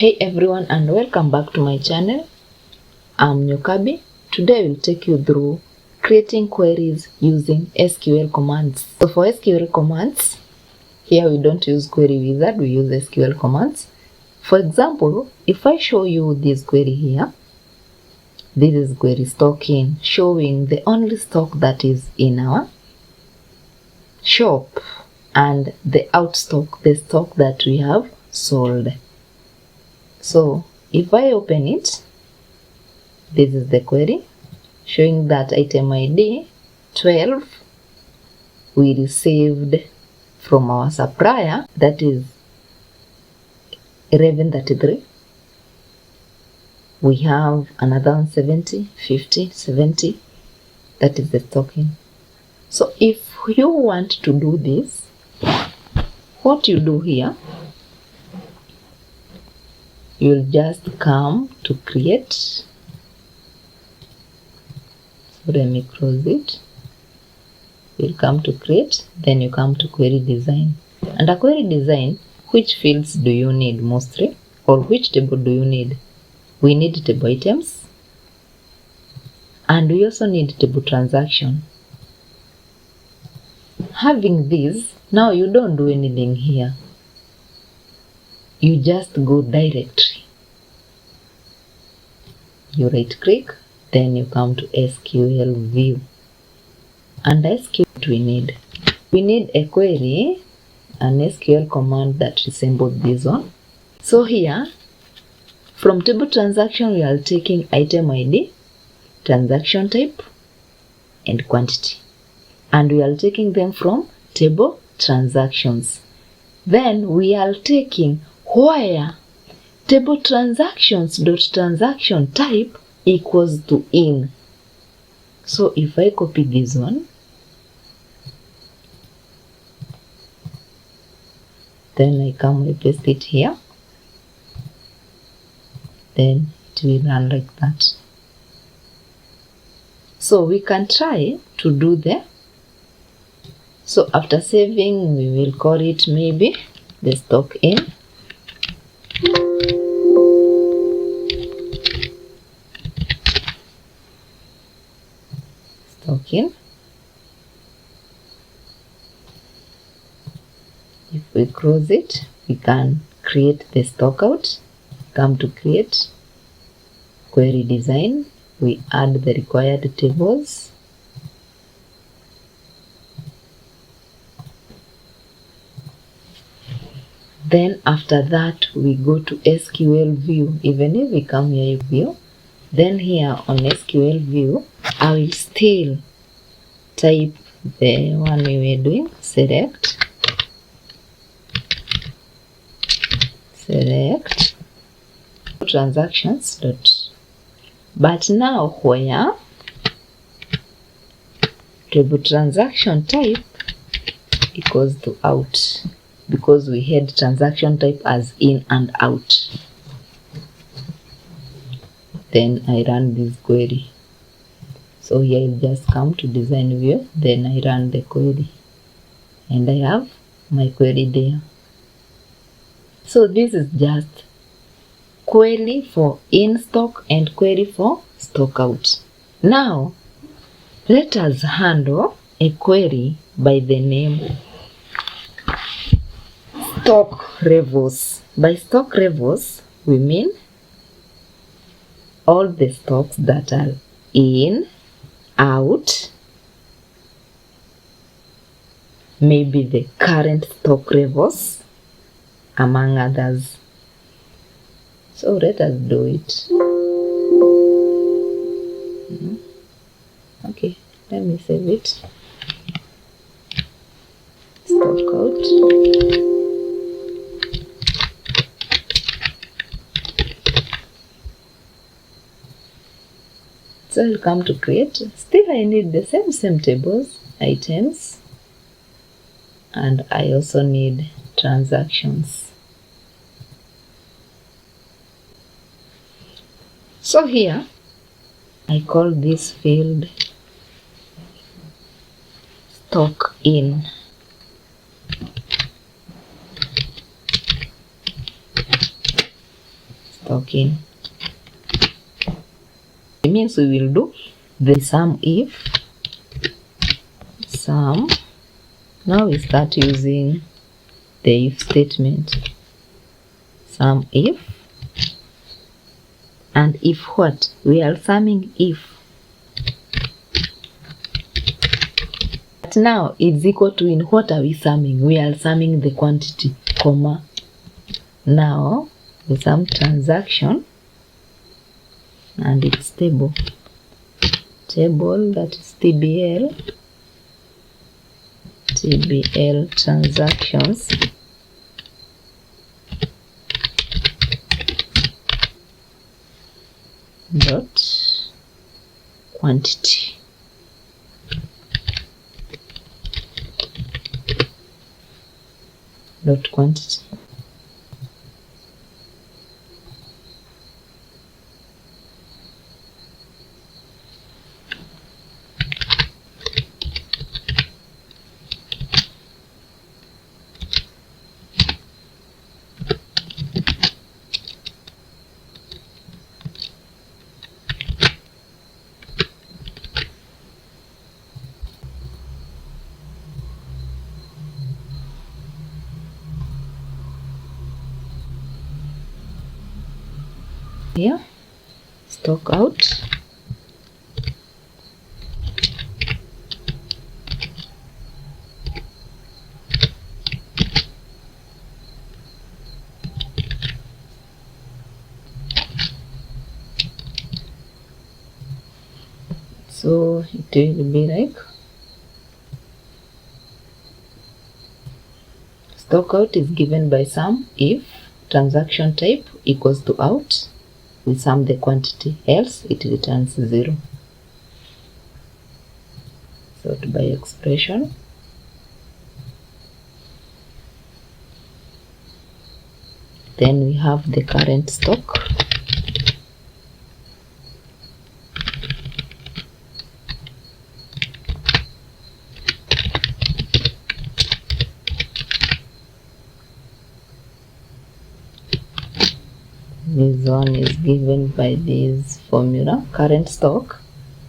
Hey everyone, and welcome back to my channel. I'm Nyokabi. Today I will take you through creating queries using SQL commands. So for SQL commands, here we don't use query wizard, we use SQL commands. For example, if I show you this query here, this is query stock in, showing the only stock that is in our shop and the out stock, the stock that we have sold. So if I open it, this is the query showing that item ID 12 we received from our supplier, that is 1133. We have another one 70, 50, 70, that is the stocking. So if you want to do this, what you do here, you'll just come to create. So let me close it. You'll come to create, then you come to query design. Under query design, which fields do you need mostly, or which table do you need? We need table items, and we also need table transaction. Having this, now you don't do anything here. You just go directly. You right click, then you come to SQL view. And SQL we need a query, an SQL command that resembles this one. So here, from table transaction, we are taking item ID, transaction type, and quantity. And we are taking them from table transactions. Then we are taking where table transactions dot transaction type equals to in. So if I copy this one, then I come and paste it here, then it will run like that. So we can try to do the, so after saving, we will call it maybe the stock in. Stock in. If we close it, we can create the stock out. Come to create, query design, we add the required tables. Then after that, we go to SQL view. Even if we come here view, then here on SQL view, I will still type the one we were doing, select transactions dot, but now where table transaction type equals to out, because we had transaction type as in and out. Then I run this query. So here I'll just come to design view, then I run the query, and I have my query there. So this is just query for in stock and query for stock out. Now let us handle a query by the name stock levels. By stock levels, we mean all the stocks that are in, out, maybe the current stock levels, among others. So let us do it. Okay, let me save it. Stock out. So I'll come to create. Still I need the same tables, items, and I also need transactions. So here I call this field stock in. stock in. It means we will do the sum if sum. Now we start using the if statement. Sum if, and if what? We are summing if. But now it's equal to, in what are we summing? We are summing the quantity, comma. Now we sum transaction, and it's table. Table, that is TBL transactions dot quantity. Dot quantity. Here, stock out, so it will be like stock out is given by sum if transaction type equals to out. We sum the quantity, else it returns 0. Sort by expression. Then we have the current stock. This one is given by this formula, current stock.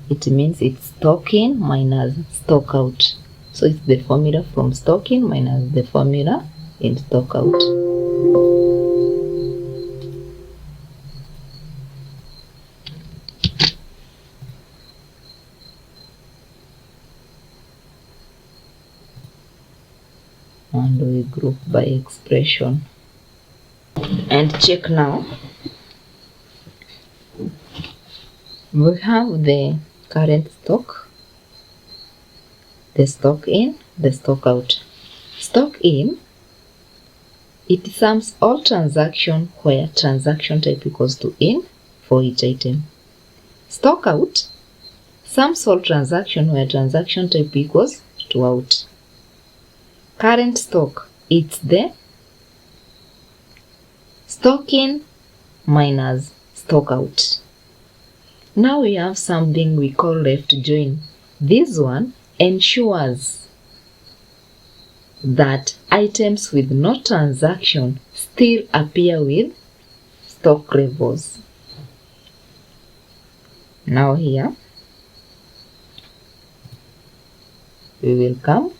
It means it's stock in minus stock out. So it's the formula from stock in minus the formula in stock out. And we group by expression. And check now. We have the current stock, the stock in, the stock out. Stock in, it sums all transaction where transaction type equals to in for each item. Stock out sums all transaction where transaction type equals to out. Current stock, it's the stock in minus stock out. Now we have something we call left join. This one ensures that items with no transaction still appear with stock levels. Now here we will come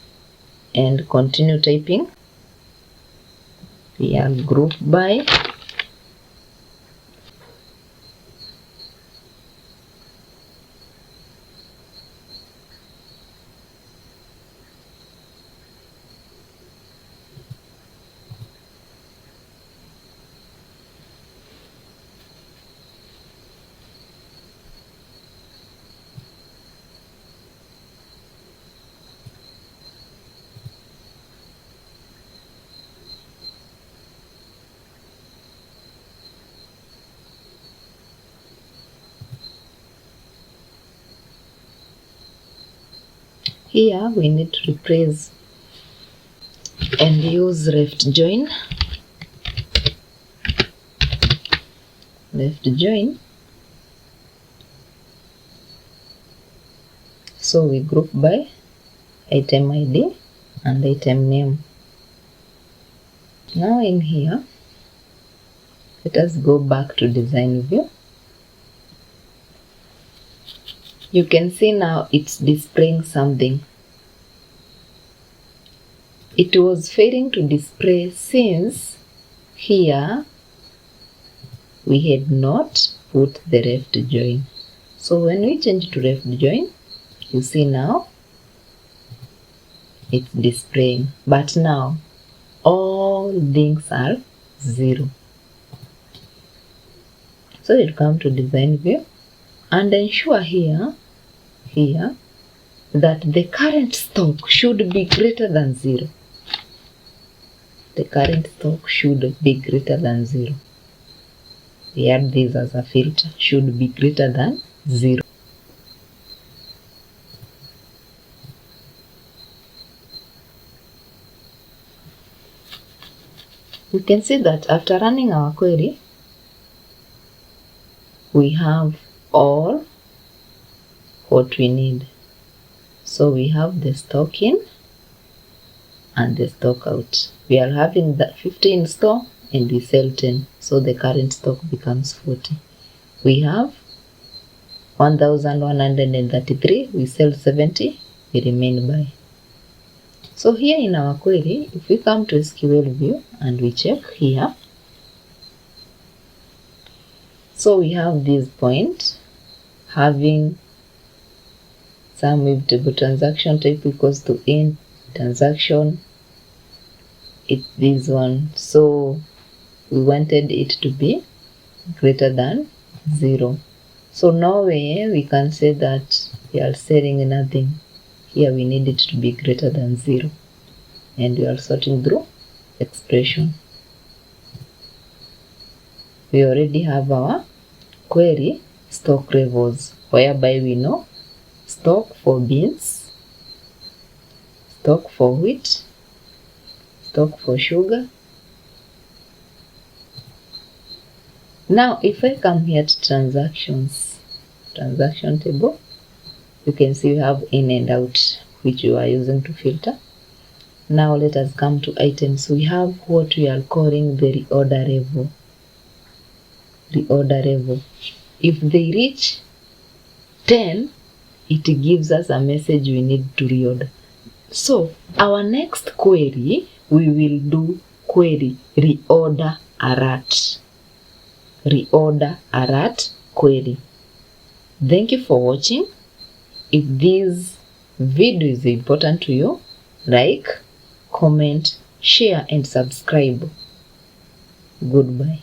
and continue typing. We are group by here we need to replace and use left join. Left join. So we group by item ID and item name. Now in here Let us go back to design view. You can see now it's displaying something. It was failing to display since here we had not put the left join. So when we change to left join, you see now it's displaying, but now all things are 0. So we'll come to design view and ensure here that the current stock should be greater than 0. The current stock should be greater than 0. We add this as a filter, should be greater than 0. You can see that after running our query, we have all what we need. So we have the stock in and the stock out. We are having that 50 in store and we sell 10. So the current stock becomes 40. We have 1,133. We sell 70. We remain by. So here in our query, if we come to SQL view and we check here, so we have this point having some mutable transaction type equals to int transaction. It's this one. So we wanted it to be greater than 0. So now we can say that we are selling nothing. Here we need it to be greater than 0. And we are sorting through expression. We already have our query stock levels, whereby we know stock for beans, stock for wheat, stock for sugar. Now if I come here to transactions, transaction table, you can see we have in and out, which we are using to filter. Now let us come to items. We have what we are calling the reorder level. Reorder level. If they reach 10, it gives us a message we need to reorder. So our next query, we will do query reorder alert. Reorder alert query. Thank you for watching. If this video is important to you, like, comment, share and subscribe. Goodbye.